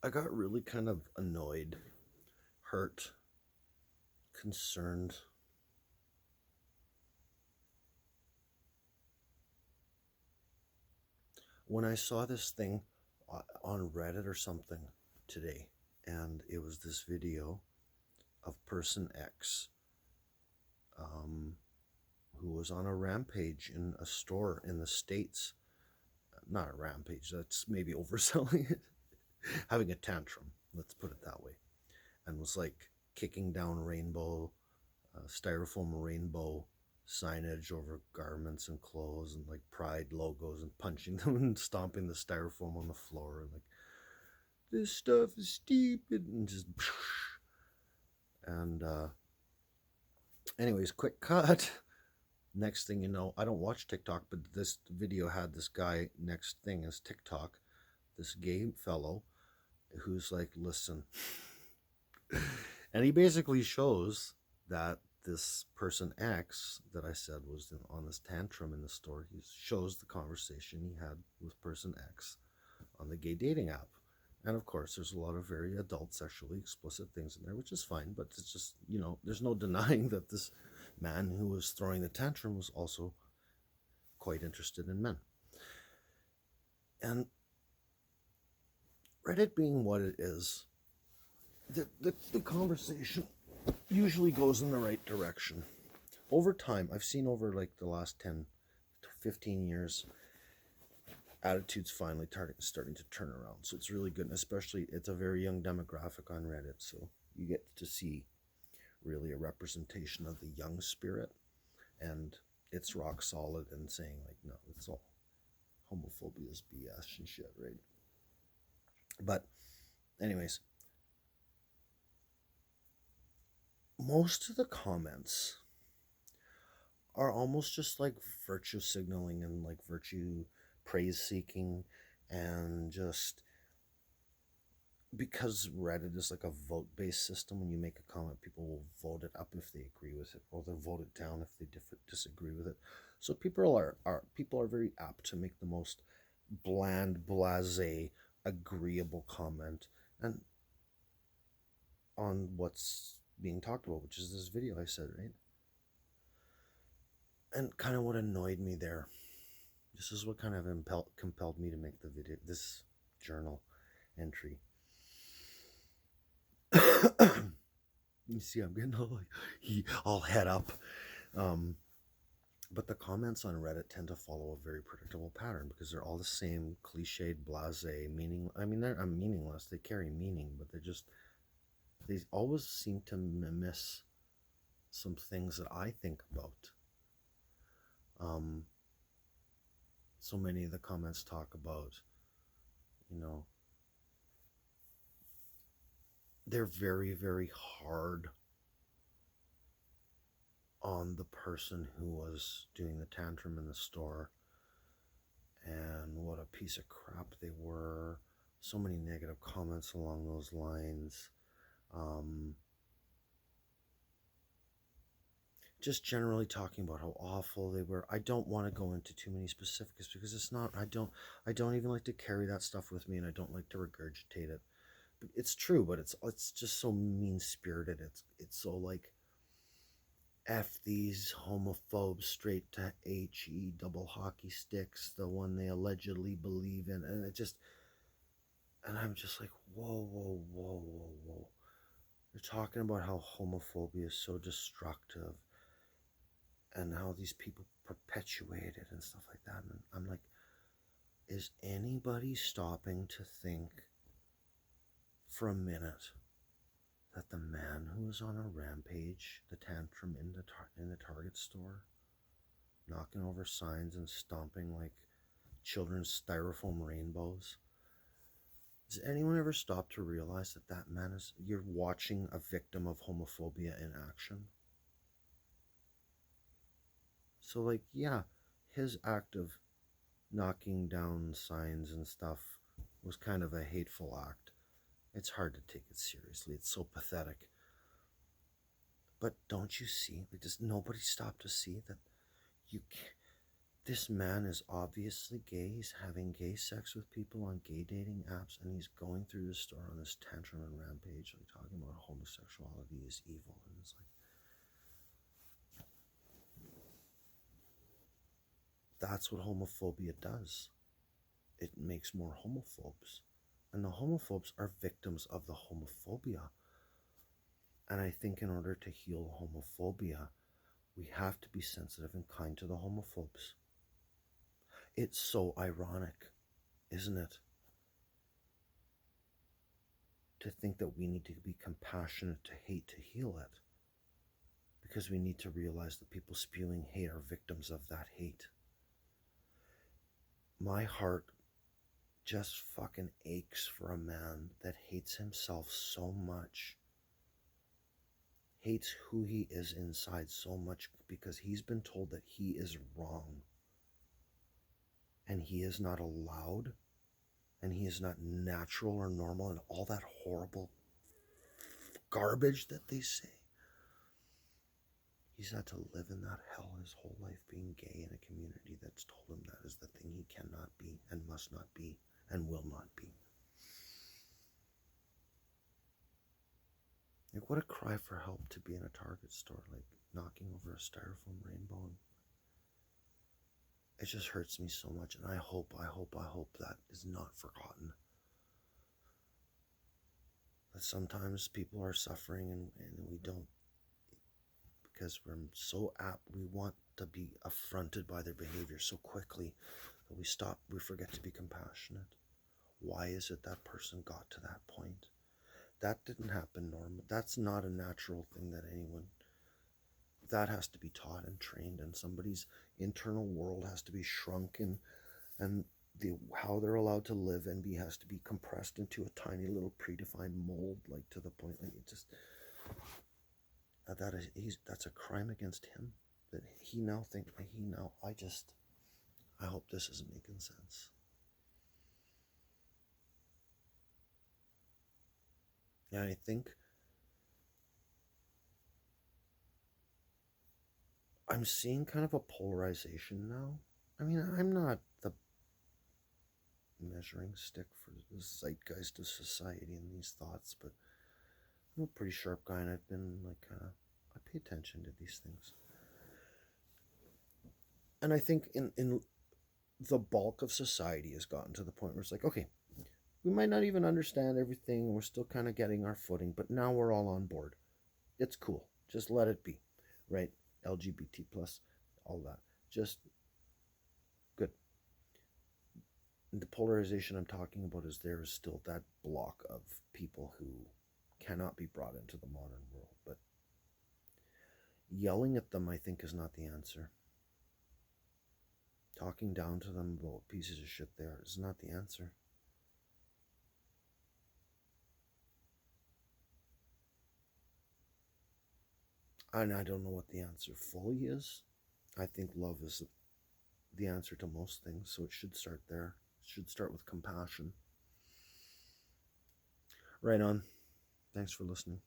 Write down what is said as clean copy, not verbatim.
I got really kind of annoyed, hurt, concerned when I saw this thing on Reddit or something today, and it was this video of person X, um, who was on a rampage in a store in the States. Not a rampage, that's maybe overselling it. Having a tantrum, let's put it that way. And was like kicking down styrofoam rainbow signage over garments and clothes and like pride logos and punching them and stomping the styrofoam on the floor and like, this stuff is stupid, and just and anyways, quick cut. Next thing you know, I don't watch TikTok, but this video had this guy, next thing is TikTok, this gay fellow who's like, listen. And he basically shows that this person X that I said was on this tantrum in the store, he shows the conversation he had with person X on the gay dating app. And of course, there's a lot of very adult, sexually explicit things in there, which is fine, but it's just, there's no denying that this man who was throwing the tantrum was also quite interested in men. And Reddit being what it is, the conversation usually goes in the right direction. Over time, I've seen over like the last 10 to 15 years, attitudes finally starting to turn around. So it's really good. And especially, it's a very young demographic on Reddit. So you get to see really a representation of the young spirit. And it's rock solid in saying, like, no, it's all homophobia is BS and shit, right? But, anyways, most of the comments are almost just like virtue signaling and like virtue praise seeking, and just because Reddit is like a vote based system, when you make a comment, people will vote it up if they agree with it, or they'll vote it down if they disagree with it. So people are very apt to make the most bland, blasé, agreeable comment and on what's being talked about, which is this video I said, right? And kind of what annoyed me there, this is what kind of compelled me to make this journal entry. You see, I'm getting all head up. But the comments on Reddit tend to follow a very predictable pattern because they're all the same cliched, blasé, meaning. I mean, they're meaningless. They carry meaning, but they always seem to miss some things that I think about. So many of the comments talk about, you know, they're very, very hard on the person who was doing the tantrum in the store, and what a piece of crap they were. So many negative comments along those lines. Just generally talking about how awful they were. I don't want to go into too many specifics because it's not. I don't even like to carry that stuff with me, and I don't like to regurgitate it. But it's true, but it's just so mean spirited. It's so like, F these homophobes straight to HE double hockey sticks, the one they allegedly believe in. And I'm just like, whoa, whoa, whoa, whoa, whoa. They're talking about how homophobia is so destructive and how these people perpetuate it and stuff like that. And I'm like, is anybody stopping to think for a minute that the man who was on a rampage, the tantrum in the Target store, knocking over signs and stomping like children's styrofoam rainbows, does anyone ever stop to realize that that man is, you're watching a victim of homophobia in action? So, like, yeah, his act of knocking down signs and stuff was kind of a hateful act. It's hard to take it seriously. It's so pathetic. But don't you see? Like, does nobody stop to see that you can't, This man is obviously gay. He's having gay sex with people on gay dating apps, and he's going through the store on this tantrum and rampage, like talking about homosexuality is evil. And it's like, that's what homophobia does. It makes more homophobes. And the homophobes are victims of the homophobia. And I think in order to heal homophobia, we have to be sensitive and kind to the homophobes. It's so ironic, isn't it? To think that we need to be compassionate to hate to heal it. Because we need to realize that people spewing hate are victims of that hate. My heart just fucking aches for a man that hates himself so much, hates who he is inside so much because he's been told that he is wrong and he is not allowed and he is not natural or normal and all that horrible garbage that they say. He's had to live in that hell his whole life, being gay in a community that's told him that is the thing he cannot be and must not be and will not be. Like, what a cry for help to be in a Target store, like knocking over a styrofoam rainbow. And it just hurts me so much, and I hope that is not forgotten. That sometimes people are suffering and we don't, because we're so apt, we want to be affronted by their behavior so quickly that we forget to be compassionate. Why is it that person got to that point? That didn't happen normal. That's not a natural thing that anyone, that has to be taught and trained, and somebody's internal world has to be shrunken, and how they're allowed to live and be has to be compressed into a tiny little predefined mold, like to the point that it just, that's a crime against him. That I hope this isn't making sense. Yeah, I think I'm seeing kind of a polarization now. I mean, I'm not the measuring stick for the zeitgeist of society and these thoughts, but I'm a pretty sharp guy, and I've been like I pay attention to these things. And I think in the bulk of society has gotten to the point where it's like, okay, we might not even understand everything, we're still kind of getting our footing, but now we're all on board. It's cool. Just let it be, right? LGBT plus, all that. Just good. The polarization I'm talking about is there is still that block of people who cannot be brought into the modern world. But yelling at them, I think, is not the answer. Talking down to them about what pieces of shit they are is not the answer. And I don't know what the answer fully is. I think love is the answer to most things, so it should start there. It should start with compassion. Right on. Thanks for listening.